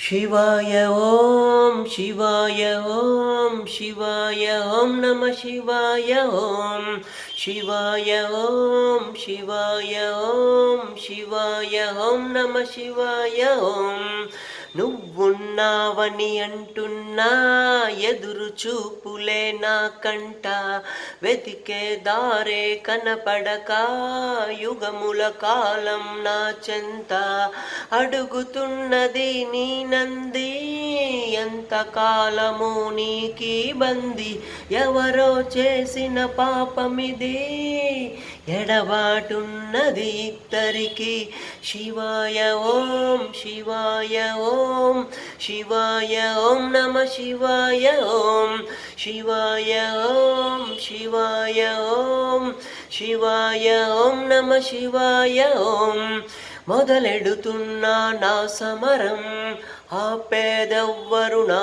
శివాయ ఓం శివాయ ఓం శివాయ ఓం నమ శివాయ ఓం శివాయ ఓం శివాయ ఓం శివాయ ఓం నమ శివాయ ఓం నువ్వున్నావని అంటున్నా ఎదురు చూపులే నా కంట వెతికే దారే కనపడక యుగముల కాలం నా చెంత అడుగుతున్నది నీ నంది ఎంతకాలము నీకీ బంది ఎవరో చేసిన పాపమిది ఎడబాటున్నది ఇద్దరికి శివాయ ఓం శివాయ ఓం శివాయ ఓం నమ శివాయ ఓం శివాయ ఓం శివాయ ఓం శివాయ ఓం నమ శివాయ ఓం మొదలెడుతున్నా నా సమరం ఆపేదెవ్వరు నా